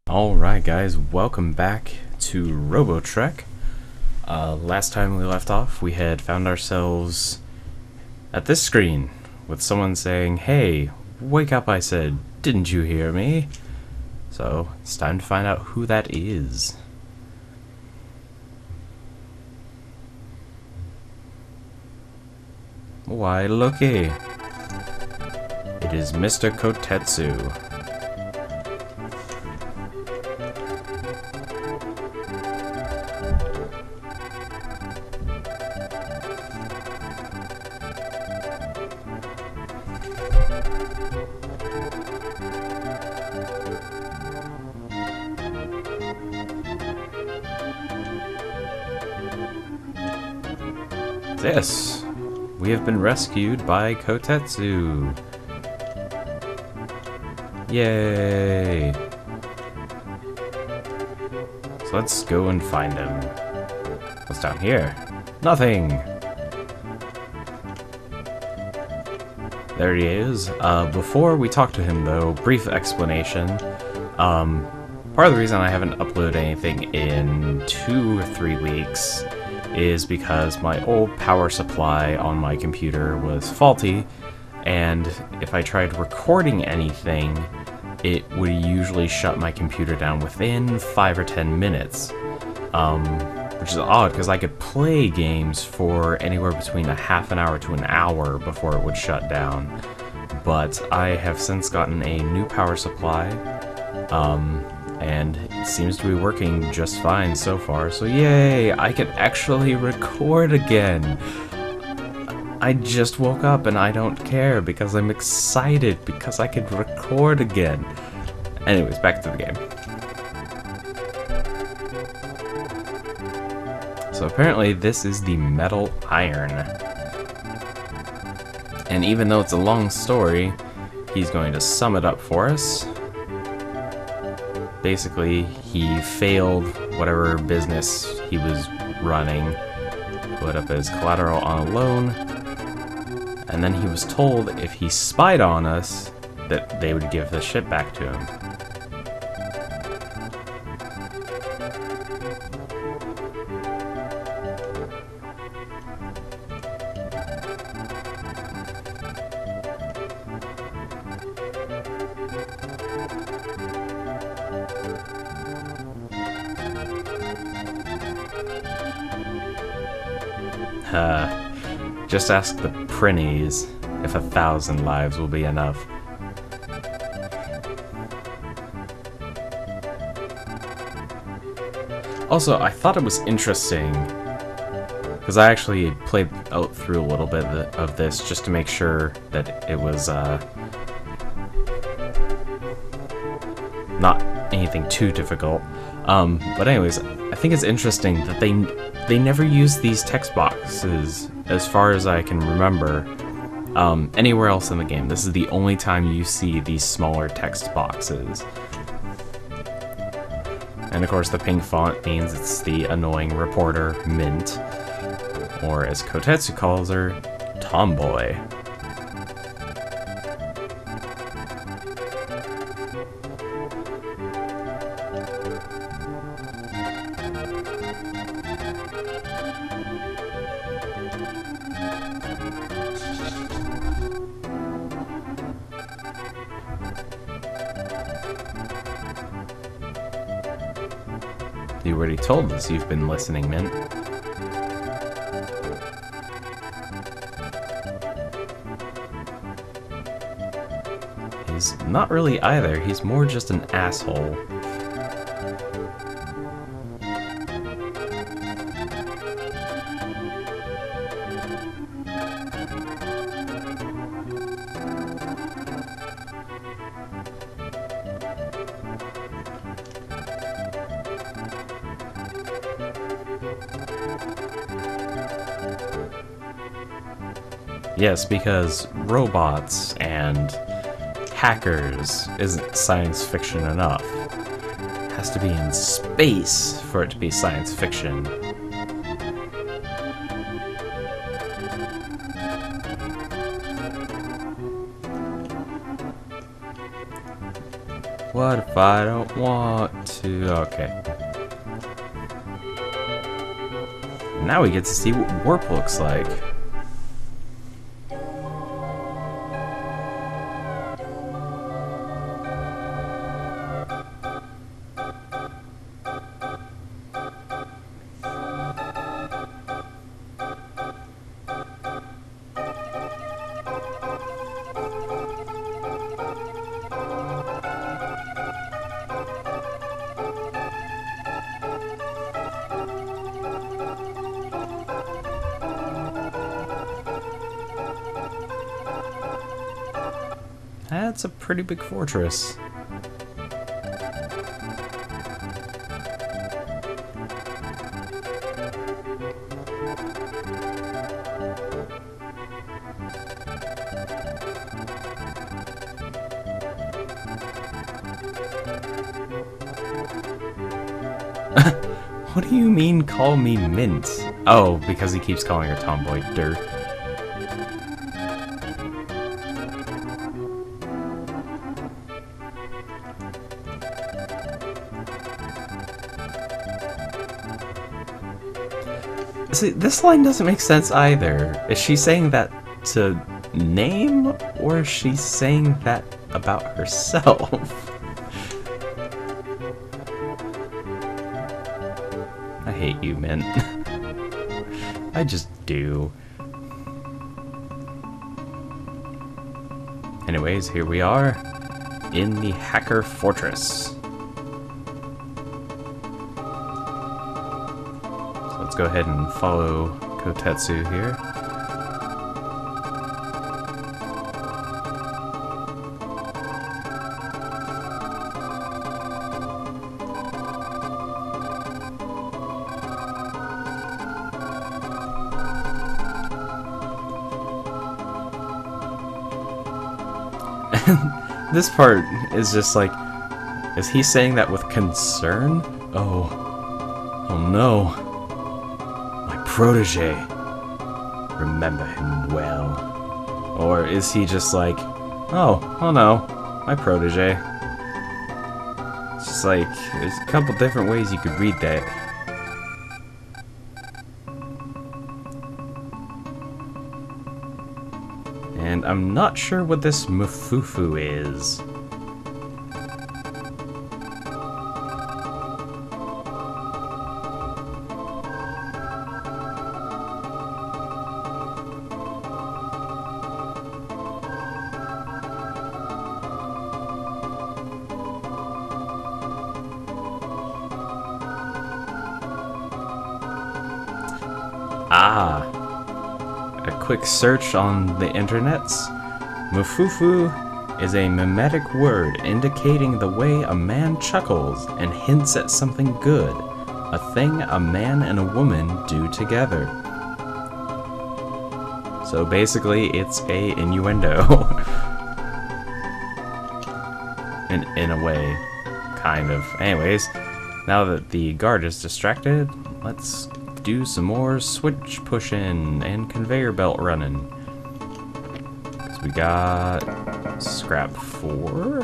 Alright guys, welcome back to Robotrek. Last time we left off, we had found ourselves at this screen with someone saying, "Hey, wake up, I said, didn't you hear me?" So, it's time to find out who that is. Why, looky! It is Mr. Kotetsu. Yes, we have been rescued by Kotetsu. Yay! So let's go and find him. What's down here? Nothing! There he is. Before we talk to him though, brief explanation. Part of the reason I haven't uploaded anything in 2 or 3 weeks is because my old power supply on my computer was faulty, and if I tried recording anything, it would usually shut my computer down within 5 or 10 minutes. Which is odd, because I could play games for anywhere between a half an hour to an hour before it would shut down. But I have since gotten a new power supply, and it seems to be working just fine so far, so yay! I can actually record again! I just woke up and I don't care because I'm excited because I can record again. Anyways, back to the game. So apparently this is the metal iron. And even though it's a long story, he's going to sum it up for us. Basically, he failed whatever business he was running, put up his collateral on a loan, and then he was told if he spied on us, that they would give the ship back to him. Just ask the Prinnies if 1,000 lives will be enough. Also, I thought it was interesting, because I actually played out through a little bit of this just to make sure that it was not anything too difficult. But anyways, I think it's interesting that they never use these text boxes, as far as I can remember, anywhere else in the game. This is the only time you see these smaller text boxes. And of course the pink font means it's the annoying reporter, Mint, or as Kotetsu calls her, Tomboy. You already told us you've been listening, Mint. He's not really either, he's more just an asshole. Yes, because robots and hackers isn't science fiction enough. It has to be in space for it to be science fiction. What if I don't want to? Okay. Now we get to see what warp looks like. That's a pretty big fortress. What do you mean call me Mint? Oh, because he keeps calling her Tomboy Dirt. See, this line doesn't make sense either. Is she saying that to name, or is she saying that about herself? I hate you, Mint. I just do. Anyways, here we are in the Hacker Fortress. Let's go ahead and follow Kotetsu here. This part is just like, is he saying that with concern? Oh no. My protege. Remember him well. Or is he just like, oh no, my protege. It's just like, there's a couple different ways you could read that. And I'm not sure what this Mufufu is. Ah. A quick search on the internets. Mufufu is a mimetic word indicating the way a man chuckles and hints at something good, a thing a man and a woman do together. So basically it's a innuendo. in a way, kind of. Anyways, now that the guard is distracted, let's do some more switch pushing and conveyor belt running. So we got scrap 4.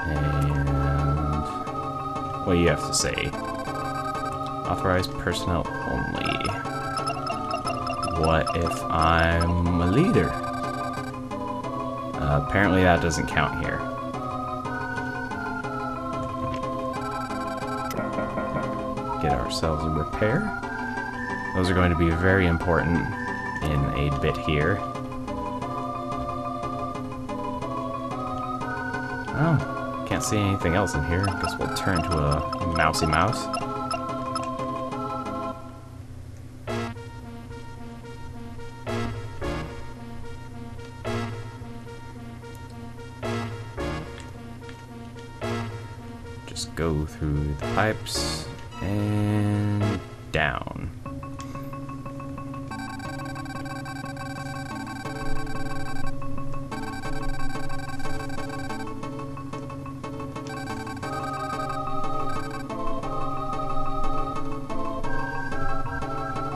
And what do you have to say? Authorized personnel only. What if I'm a leader? Apparently that doesn't count here. Get ourselves a repair. Those are going to be very important in a bit here. Oh, can't see anything else in here. Guess we'll turn to a mousy mouse. Just go through the pipes and down.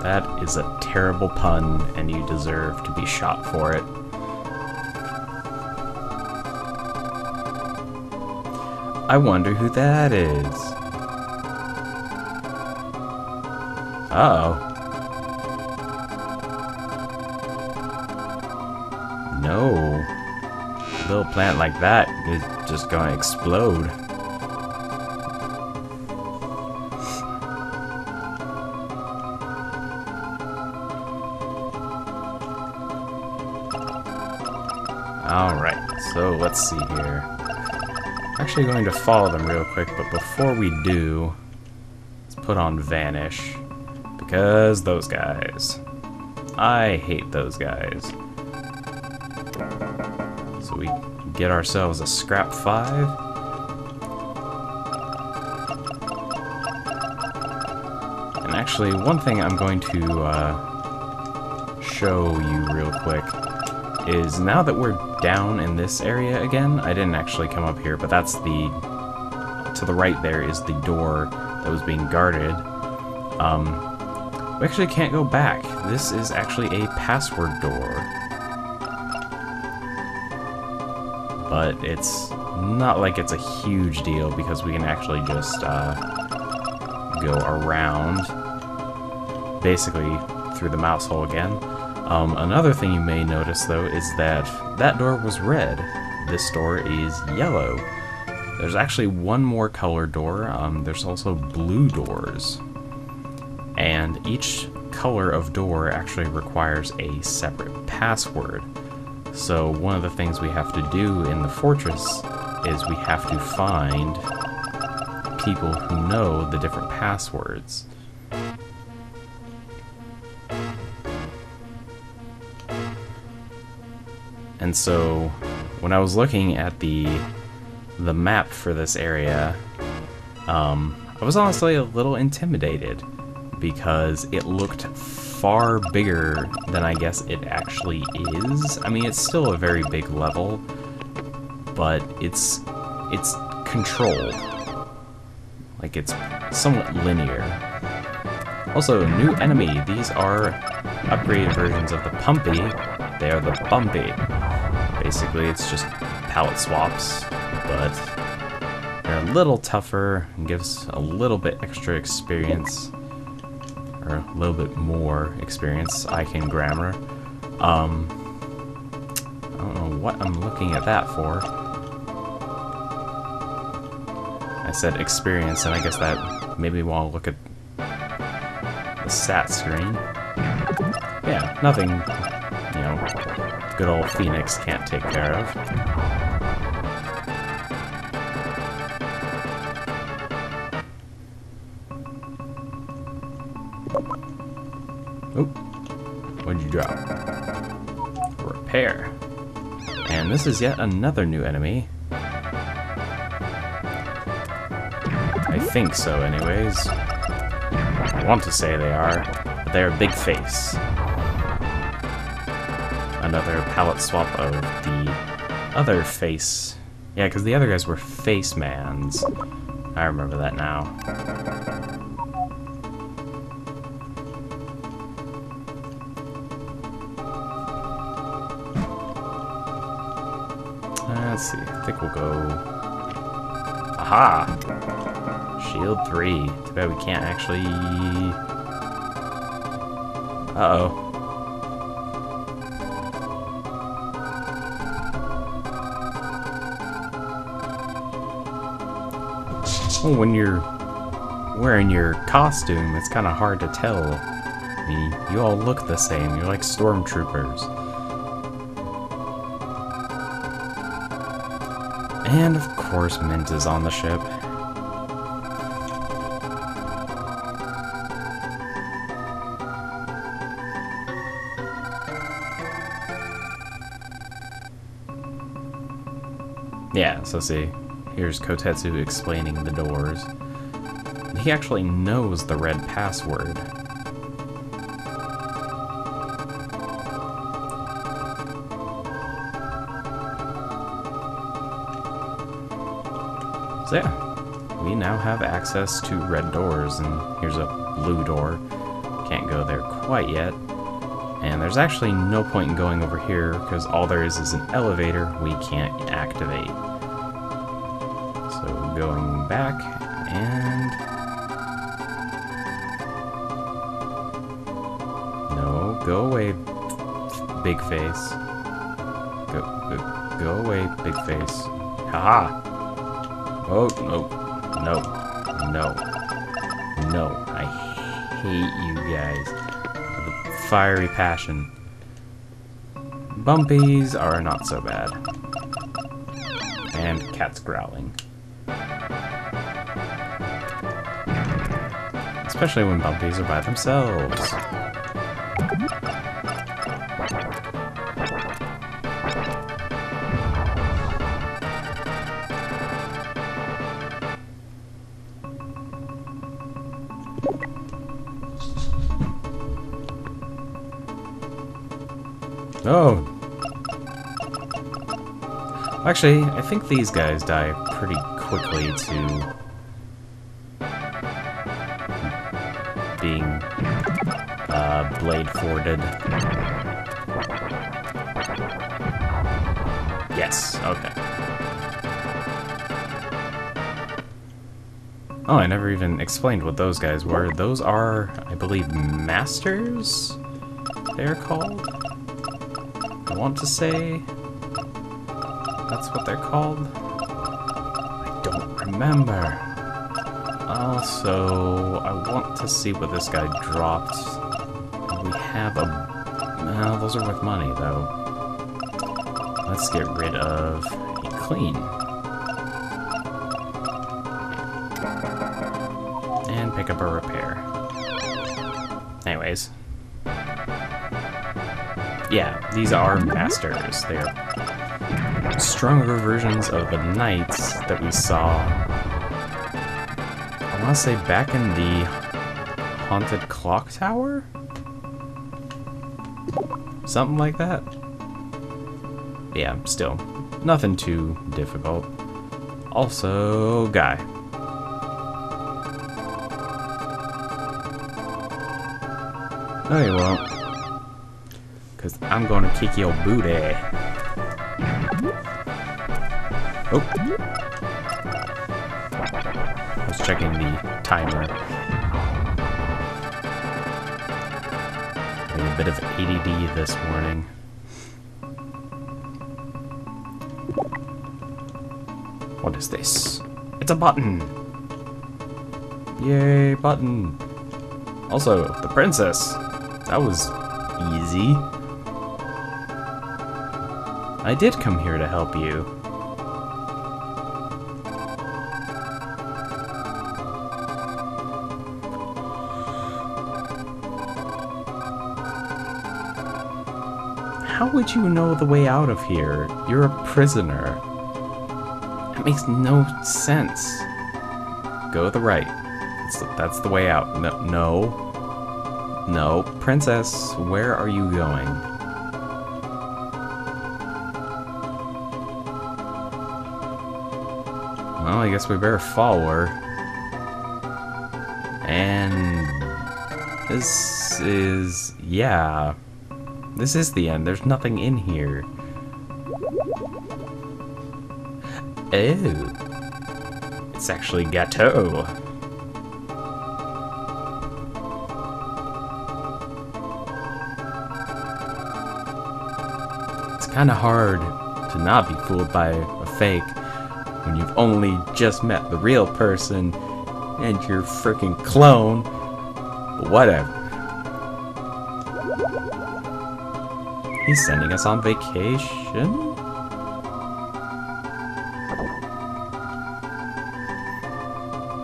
That is a terrible pun, and you deserve to be shot for it. I wonder who that is. Uh-oh. No. A little plant like that is just gonna explode. Alright, so let's see here. I'm actually going to follow them real quick, but before we do, let's put on Vanish. Because those guys. I hate those guys. So we get ourselves a scrap 5. And actually, one thing I'm going to show you real quick is now that we're down in this area again, I didn't actually come up here, but that's to the right there is the door that was being guarded. We actually can't go back. This is actually a password door. But it's not like it's a huge deal because we can actually just go around basically through the mouse hole again. Another thing you may notice, though, is that that door was red. This door is yellow. There's actually one more color door. There's also blue doors. And each color of door actually requires a separate password. So one of the things we have to do in the fortress is we have to find people who know the different passwords. And so, when I was looking at the map for this area, I was honestly a little intimidated because it looked far bigger than I guess it actually is. I mean, it's still a very big level, but it's controlled. Like, it's somewhat linear. Also, new enemy. These are upgraded versions of the Pumpy. They are the Bumpy. Basically, it's just palette swaps, but they're a little tougher and gives a little bit extra experience, or a little bit more experience. I can grammar. I don't know what I'm looking at that for. I said experience, and I guess that made me want to look at the stat screen. Yeah, nothing, you know, good old Phoenix can't take care of. Oop. What'd you drop? Repair. And this is yet another new enemy. I think so, anyways. I want to say they are, but they're Big Face. Another palette swap of the other face. Yeah, because the other guys were face mans. I remember that now. Let's see, I think we'll go... Aha! Shield 3. Too bad we can't actually... Uh-oh. Well, when you're wearing your costume, it's kind of hard to tell. I mean, you all look the same. You're like stormtroopers. And, of course, Mint is on the ship. Yeah, so see, here's Kotetsu explaining the doors. And he actually knows the red password. So yeah, we now have access to red doors, and here's a blue door. Can't go there quite yet. And there's actually no point in going over here, because all there is an elevator we can't activate. So going back and... No, go away, big face. Go away, big face. Haha! Oh, no. I hate you guys. With a fiery passion. Bumpies are not so bad. And cats growling. Especially when bumpies are by themselves. Oh! Actually, I think these guys die pretty quickly to being blade-forded. Yes, okay. Oh, I never even explained what those guys were. Those are, I believe, masters? They're called? I want to say that's what they're called. I don't remember. Also, I want to see what this guy dropped. We have a... No, those are worth money, though. Let's get rid of a clean. And pick up a repair. Anyways. Yeah, these are masters. They're stronger versions of the knights that we saw. I want to say back in the haunted clock tower? Something like that? Yeah, still. Nothing too difficult. Also, guy. No, you won't. Because I'm going to kick your booty. Oh. I was checking the timer. Having a bit of ADD this morning. What is this? It's a button! Yay, button! Also, the princess! That was easy. I did come here to help you. How would you know the way out of here? You're a prisoner. That makes no sense. Go to the right. That's the way out. No. Princess, where are you going? Well, I guess we better follow her. And this is... yeah. This is the end. There's nothing in here. Oh. It's actually gâteau. It's kind of hard to not be fooled by a fake when you've only just met the real person and you're freaking clone. But whatever. He's sending us on vacation?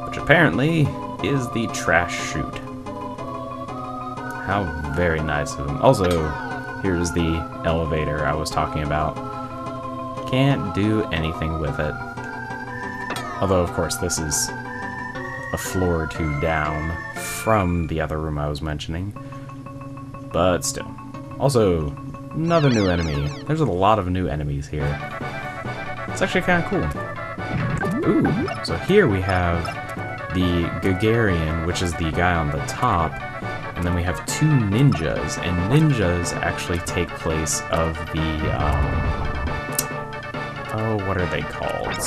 Which apparently is the trash chute. How very nice of him. Also, here's the elevator I was talking about. Can't do anything with it. Although, of course, this is a floor or two down from the other room I was mentioning. But still. Also, another new enemy. There's a lot of new enemies here. It's actually kind of cool. Ooh, so here we have the Gagarian, which is the guy on the top, and then we have two ninjas, and ninjas actually take place of the, oh, what are they called?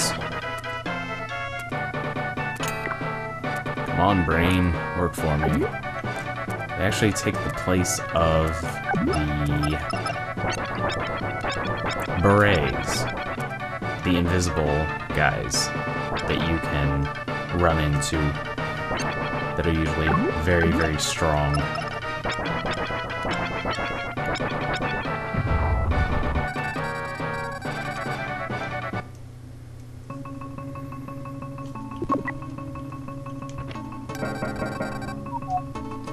on, brain, work for me. They actually take the place of the berets, the invisible guys that you can run into that are usually very, very strong.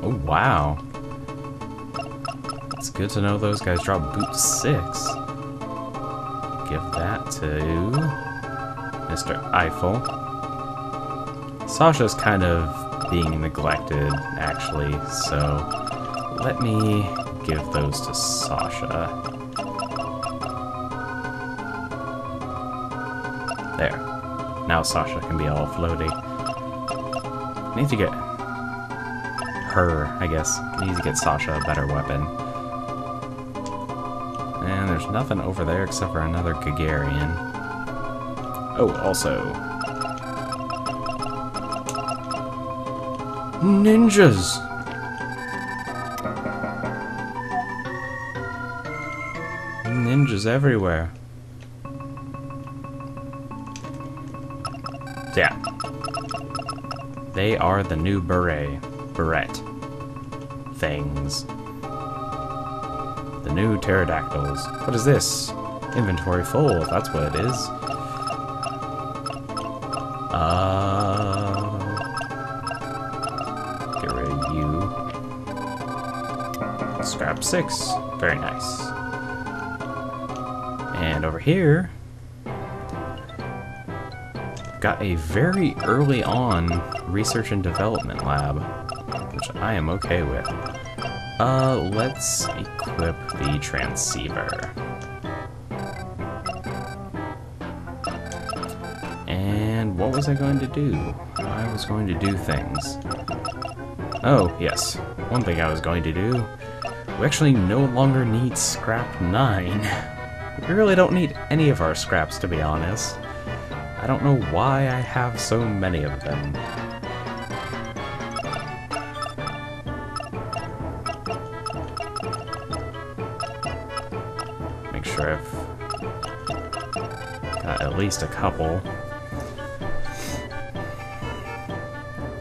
Oh, wow. It's good to know those guys drop boot 6. Give that to Mr. Eiffel. Sasha's kind of being neglected, actually, so let me give those to Sasha. There. Now Sasha can be all floaty. I need to get her, I guess. I need to get Sasha a better weapon. And there's nothing over there except for another Gagarin. Oh, also... ninjas! Ninjas everywhere. Yeah. They are the new beret things. The new pterodactyls. What is this? Inventory full, if that's what it is. Get rid of you. Scrap 6. Very nice. And over here, got a very early on research and development lab, which I am okay with. Let's equip the transceiver. And what was I going to do? I was going to do things. Oh, yes. One thing I was going to do. We actually no longer need scrap 9. We really don't need any of our scraps, to be honest. I don't know why I have so many of them. Make sure I've got at least a couple.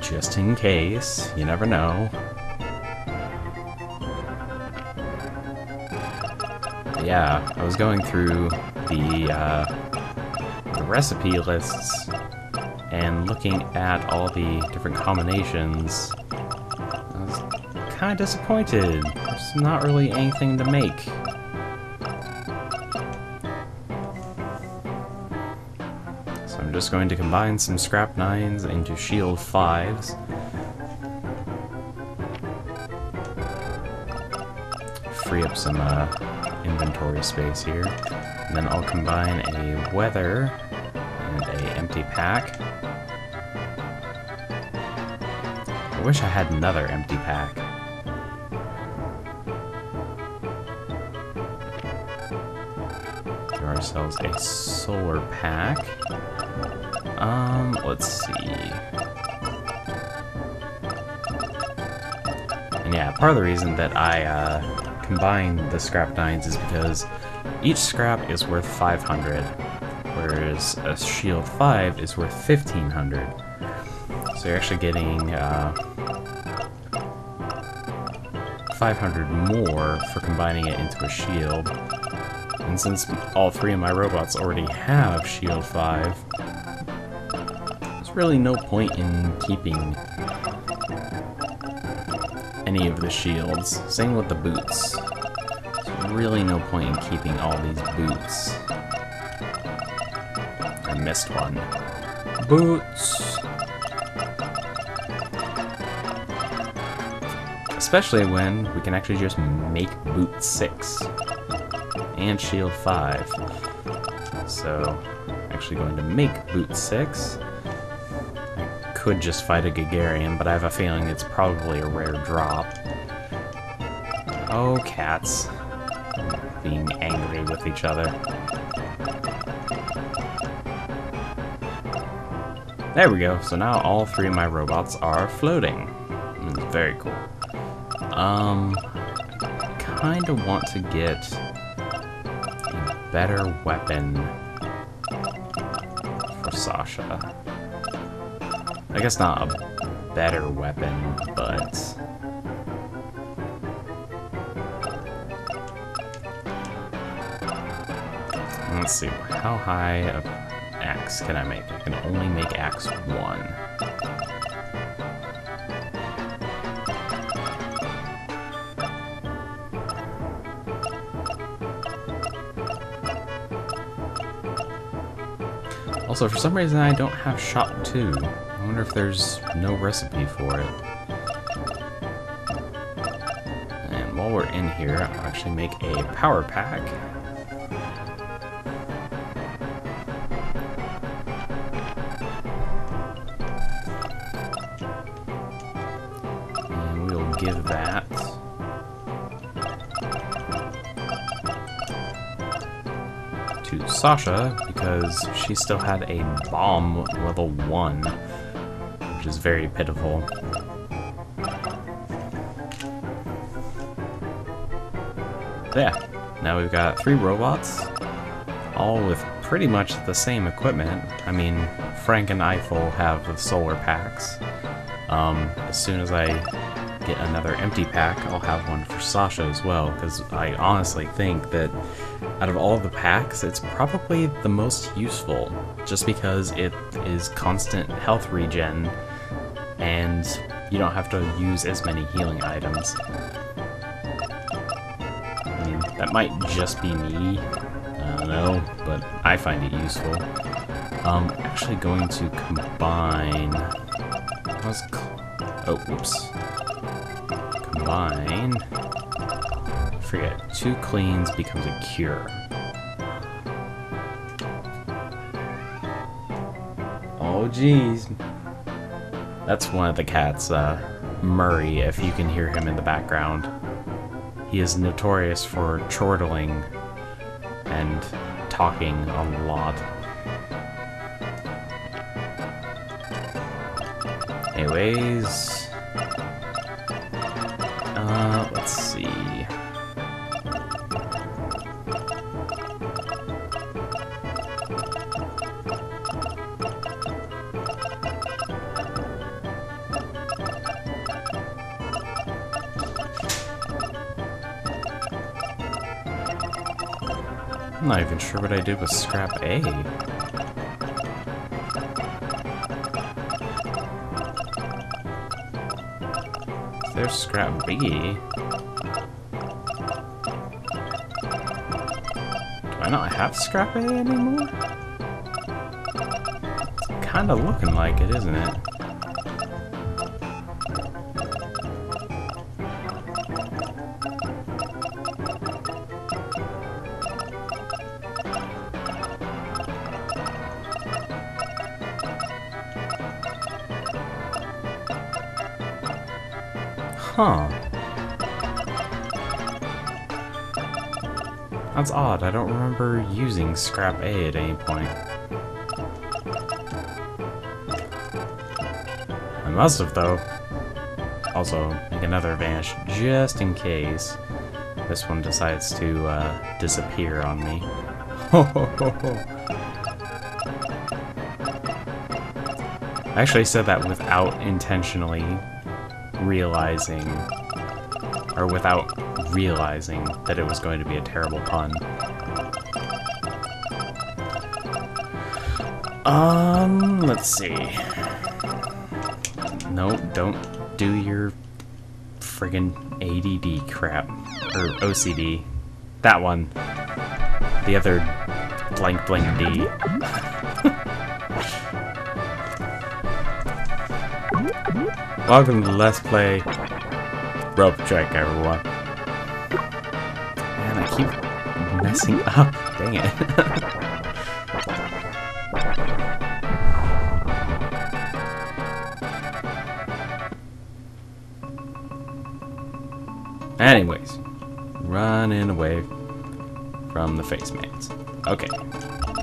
Just in case, you never know. But yeah, I was going through the recipe lists and looking at all the different combinations. I was kind of disappointed. There's not really anything to make. So I'm just going to combine some scrap 9s into shield 5s. Free up some inventory space here. And then I'll combine a weather and a empty pack. I wish I had another empty pack. Give ourselves a solar pack. Let's see. And yeah, part of the reason that I combined the scrap 9s is because each scrap is worth 500, whereas a shield 5 is worth 1500. So you're actually getting 500 more for combining it into a shield. And since all 3 of my robots already have shield 5, there's really no point in keeping any of the shields. Same with the boots. There's really no point in keeping all these boots. I missed one. Boots! Especially when we can actually just make boot 6 and shield 5. So, actually going to make boot 6. I could just fight a Gagarin, but I have a feeling it's probably a rare drop. Oh, cats. Being angry with each other. There we go. So now all 3 of my robots are floating. It's very cool. Kind of want to get a better weapon for Sasha. I guess not a better weapon, but let's see, how high of axe can I make? I can only make axe 1. Also, for some reason I don't have shot 2. I wonder if there's no recipe for it. And while we're in here, I'll actually make a power pack. And we'll give that to Sasha, because she still had a bomb level 1, which is very pitiful. Yeah, now we've got 3 robots, all with pretty much the same equipment. I mean, Frank and Eiffel have the solar packs. As soon as I get another empty pack, I'll have one for Sasha as well, because I honestly think that out of all the packs, it's probably the most useful, just because it is constant health regen, and you don't have to use as many healing items. I mean, that might just be me, I don't know, but I find it useful. I'm actually going to combine... oh, whoops. Combine... forget, 2 cleans becomes a cure. Oh jeez. That's one of the cats, Murray, if you can hear him in the background. He is notorious for chortling and talking a lot. Anyways, let's see. I'm not even sure what I did with scrap A. There's scrap B. Do I not have scrap A anymore? It's kinda looking like it, isn't it? Huh. That's odd. I don't remember using scrap A at any point. I must have, though. Also, make another vanish just in case this one decides to disappear on me. I actually said that without intentionally realizing, or without realizing that it was going to be a terrible pun. Let's see. No, don't do your friggin' ADD crap. Or OCD. That one. The other blank blank D. Welcome to Let's Play Robotrek, everyone. Man, I keep messing up. Dang it. Anyways, running away from the face mans. Okay,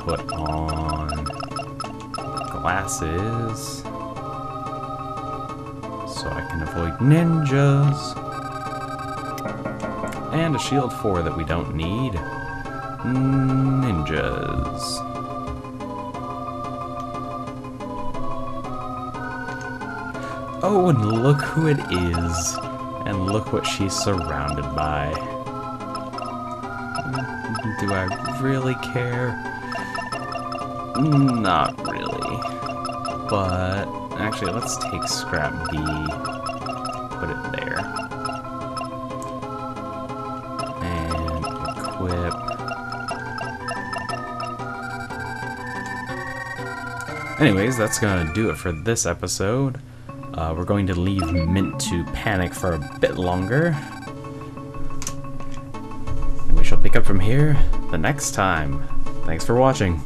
put on... Go glasses so I can avoid ninjas. And a shield 4 that we don't need. Ninjas. Oh, and look who it is. And look what she's surrounded by. Do I really care? Not really. But actually, let's take scrap B. Put it there. And equip. Anyways, that's gonna do it for this episode. We're going to leave Mint to panic for a bit longer. And we shall pick up from here the next time. Thanks for watching.